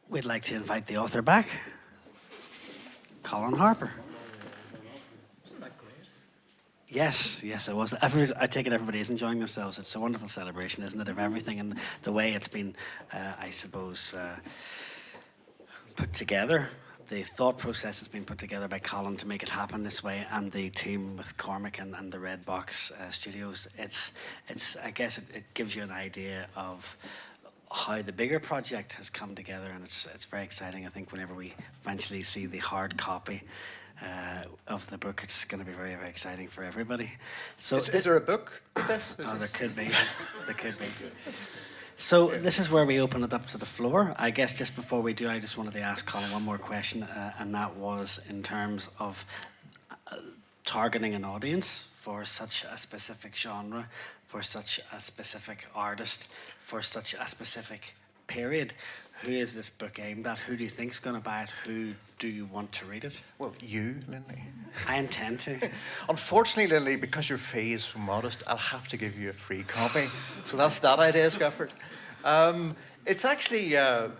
we'd like to invite the author back, Colin Harper. Wasn't that great? Yes, it was. I take it everybody is enjoying themselves. It's a wonderful celebration, isn't it, of everything and the way it's been, I suppose, put together. The thought process has been put together by Colin to make it happen this way, and the team with Cormac and the Red Box Studios. It's. I guess it gives you an idea of how the bigger project has come together, and it's very exciting. I think whenever we eventually see the hard copy of the book, it's going to be very, very exciting for everybody. So, is there a book of this? There could be. There could be. So this is where we open it up to the floor. I guess just before we do, I just wanted to ask Colin one more question, and that was in terms of targeting an audience for such a specific genre, for such a specific artist, for such a specific period. Who is this book aimed at? Who do you think's going to buy it? Who do you want to read it? Well, you, Linley. I intend to. Unfortunately, Linley, because your fee is so modest, I'll have to give you a free copy. So that's that idea, Scuppered. It's actually, I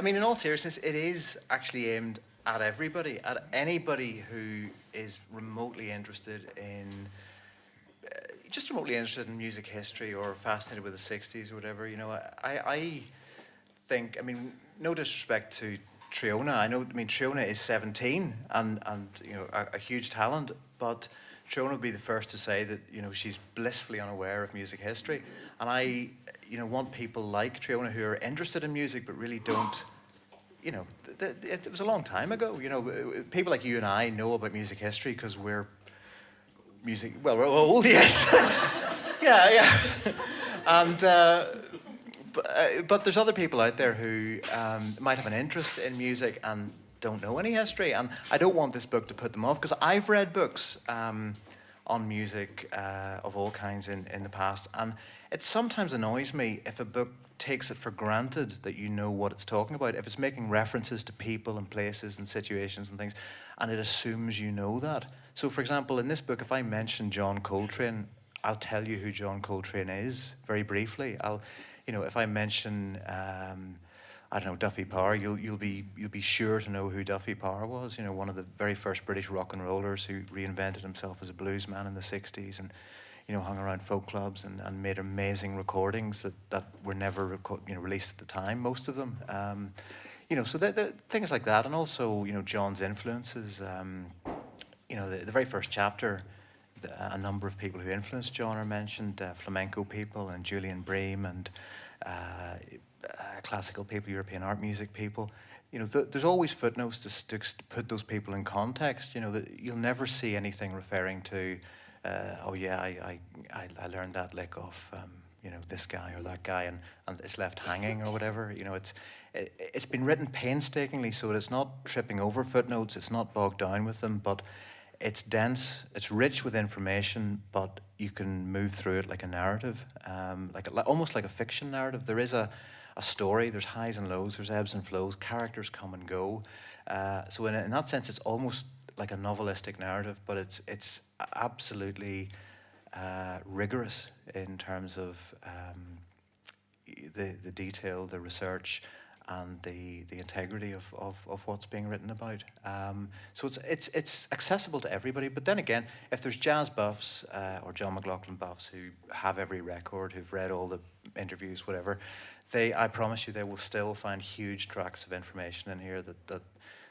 mean, in all seriousness, it is actually aimed at everybody, at anybody who is remotely interested in, just remotely interested in music history or fascinated with the 60s or whatever. You know, I think, I mean, no disrespect to Triona. I mean, Triona is 17 and you know, a huge talent, but Triona would be the first to say that, you know, she's blissfully unaware of music history. And I, you know, want people like Triona who are interested in music but really don't, you know, it was a long time ago. You know, people like you and I know about music history because we're we're old, yes. yeah. And, but there's other people out there who might have an interest in music and don't know any history, and I don't want this book to put them off, because I've read books on music of all kinds in the past, and it sometimes annoys me if a book takes it for granted that you know what it's talking about, if it's making references to people and places and situations and things, and it assumes you know that. So, for example, in this book, if I mention John Coltrane, I'll tell you who John Coltrane is very briefly. You know, if I mention, I don't know, Duffy Power, you'll be sure to know who Duffy Power was. You know, one of the very first British rock and rollers who reinvented himself as a blues man in the 60s, and, you know, hung around folk clubs and made amazing recordings that were never released at the time, most of them. You know, so things like that, and also, you know, John's influences. You know, the very first chapter, a number of people who influenced John are mentioned, flamenco people and Julian Bream and classical people, European art music people. You know, there's always footnotes to put those people in context. You know, you'll never see anything referring to, oh yeah, I learned that lick off, you know, this guy or that guy, and it's left hanging or whatever. You know, it's been written painstakingly so that it's not tripping over footnotes, it's not bogged down with them, but it's dense, it's rich with information, but you can move through it like a narrative, almost like a fiction narrative. There is a story, there's highs and lows, there's ebbs and flows, characters come and go. So in that sense, it's almost like a novelistic narrative, but it's absolutely rigorous in terms of the detail, the research, and the integrity of what's being written about. So it's accessible to everybody. But then again, if there's jazz buffs or John McLaughlin buffs who have every record, who've read all the interviews, whatever, I promise you they will still find huge tracts of information in here that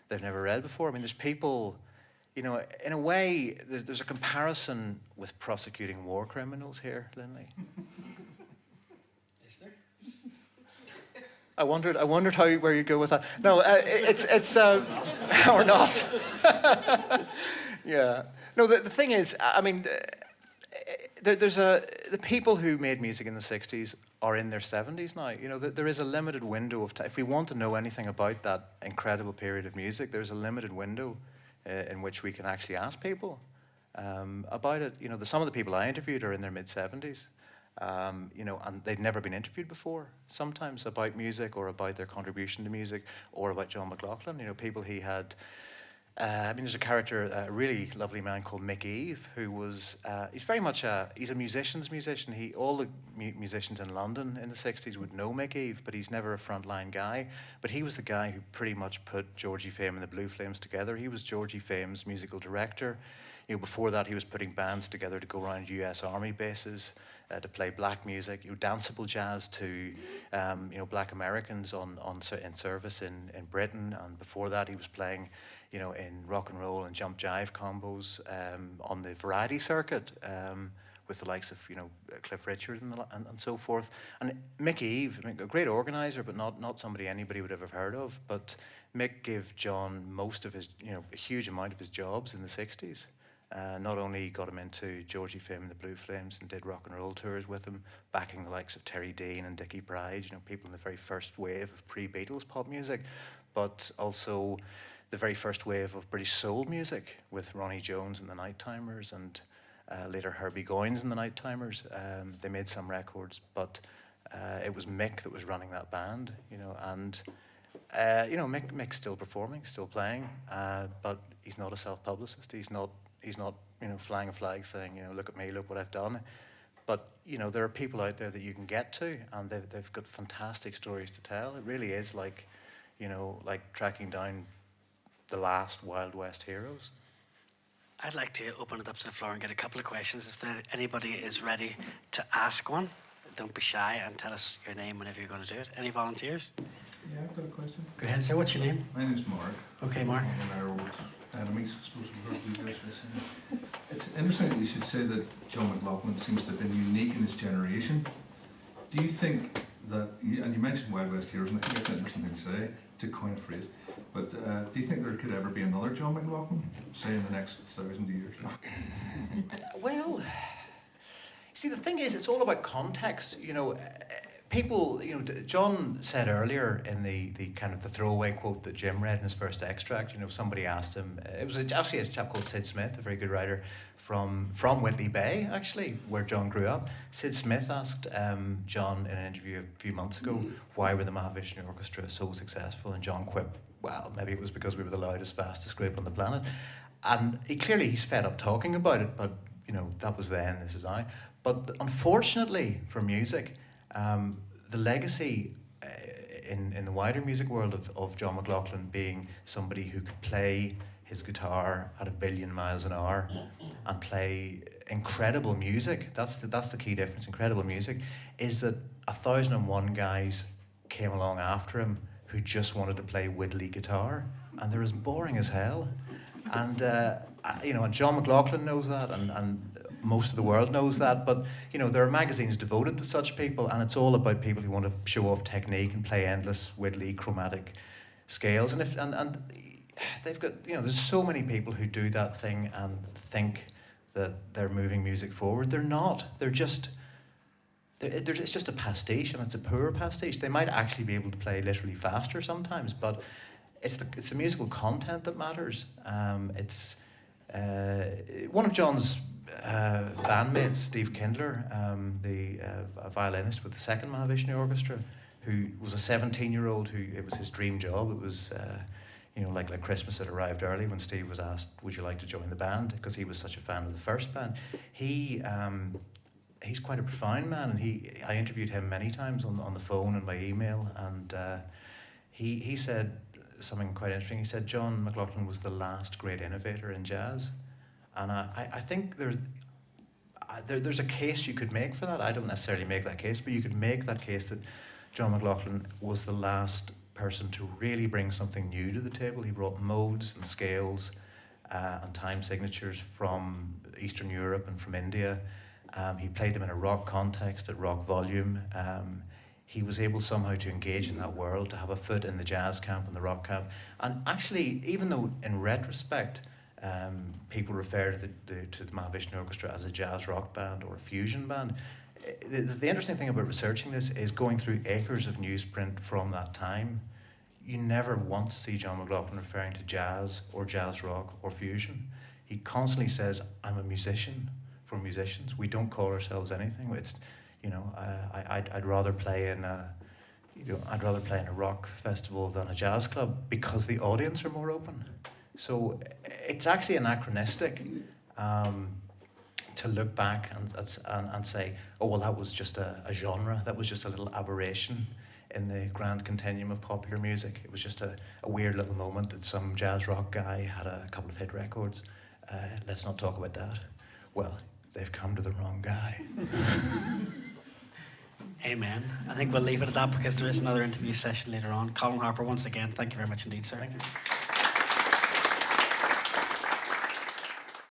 they've never read before. I mean, there's people, you know, in a way, there's a comparison with prosecuting war criminals here, Linley. I wondered where you go with that. No, it's or not. Yeah. No, the thing is, I mean, the people who made music in the 60s are in their 70s now. You know, there is a limited window of time. If we want to know anything about that incredible period of music, there's a limited window in which we can actually ask people about it. You know, some of the people I interviewed are in their mid-70s. You know, and they'd never been interviewed before, sometimes about music or about their contribution to music or about John McLaughlin, you know, people he had I mean, there's a character, a really lovely man called Mick Eve, who was, he's very much he's a musician's musician. All the musicians in London in the 60s would know Mick Eve, but he's never a frontline guy. But he was the guy who pretty much put Georgie Fame and the Blue Flames together. He was Georgie Fame's musical director. You know, before that, he was putting bands together to go around US Army bases, to play black music, danceable jazz to, black Americans in service in Britain. And before that, he was playing, in rock and roll and jump jive combos on the variety circuit with the likes of, Cliff Richard and so forth. And Mick Eve, a great organizer, but not somebody anybody would have ever heard of. But Mick gave John most of his, a huge amount of his jobs in the 60s. Not only got him into Georgie Fame and the Blue Flames and did rock and roll tours with him, backing the likes of Terry Dean and Dickie Pride, people in the very first wave of pre-Beatles pop music, but also the very first wave of British soul music with Ronnie Jones and the Nighttimers and later Herbie Goins and the Nighttimers. They made some records, but it was Mick that was running that band, and Mick's still performing, still playing, but he's not a self-publicist. He's not, flying a flag saying, look at me, look what I've done. But, there are people out there that you can get to, and they've got fantastic stories to tell. It really is like tracking down the last Wild West heroes. I'd like to open it up to the floor and get a couple of questions. If anybody is ready to ask one, don't be shy and tell us your name whenever you're going to do it. Any volunteers? Yeah, I've got a question. Go ahead, sir. What's your name? My name's Mark. Okay, Mark. One of our old enemies, I suppose we heard you guys saying. It's interesting that you should say that John McLaughlin seems to have been unique in his generation. Do you think that, and you mentioned Wild West heroes, and I think that's an interesting thing to say, to coin a phrase, but do you think there could ever be another John McLaughlin, say in the next 1,000 years? Well, see, the thing is, it's all about context. People, John said earlier in the kind of the throwaway quote that Jim read in his first extract, somebody asked him, it was actually a chap called Sid Smith, a very good writer from Whitley Bay, actually, where John grew up. Sid Smith asked John in an interview a few months ago, why were the Mahavishnu Orchestra so successful? And John quipped, well, maybe it was because we were the loudest, fastest group on the planet. And he's fed up talking about it, but, that was then, this is now. But unfortunately for music, the legacy in the wider music world of John McLaughlin being somebody who could play his guitar at 1 billion miles an hour and play incredible music, that's the key difference, incredible music, is that 1,001 guys came along after him who just wanted to play widdly guitar, and they're as boring as hell. And and John McLaughlin knows that, and most of the world knows that, but there are magazines devoted to such people, and it's all about people who want to show off technique and play endless widdly chromatic scales. And and they've got there's so many people who do that thing and think that they're moving music forward. They're not. It's just a pastiche, and it's a poor pastiche. They might actually be able to play literally faster sometimes, but it's the musical content that matters. It's one of John's bandmates, Steve Kindler, a violinist with the second Mahavishnu Orchestra, who was a 17-year-old who it was his dream job. It was like Christmas had arrived early when Steve was asked, would you like to join the band, because he was such a fan of the first band. He's quite a profound man, and I interviewed him many times on the phone and by email, and he said something quite interesting. He said John McLaughlin was the last great innovator in jazz. And I think there's a case you could make for that. I don't necessarily make that case, but you could make that case that John McLaughlin was the last person to really bring something new to the table. He brought modes and scales and time signatures from Eastern Europe and from India. He played them in a rock context at rock volume. He was able somehow to engage in that world, to have a foot in the jazz camp and the rock camp. And actually, even though in retrospect, people refer to the Mahavishnu Orchestra as a jazz rock band or a fusion band. The interesting thing about researching this is going through acres of newsprint from that time. You never once see John McLaughlin referring to jazz or jazz rock or fusion. He constantly says, I'm a musician for musicians. We don't call ourselves anything. It's, I'd rather play in a rock festival than a jazz club because the audience are more open. So it's actually anachronistic to look back and say, oh, well, that was just a genre, that was just a little aberration in the grand continuum of popular music. It was just a weird little moment that some jazz rock guy had a couple of hit records. Let's not talk about that. Well, they've come to the wrong guy. Amen. I think we'll leave it at that because there is another interview session later on. Colin Harper, once again, thank you very much indeed, sir. Thank you.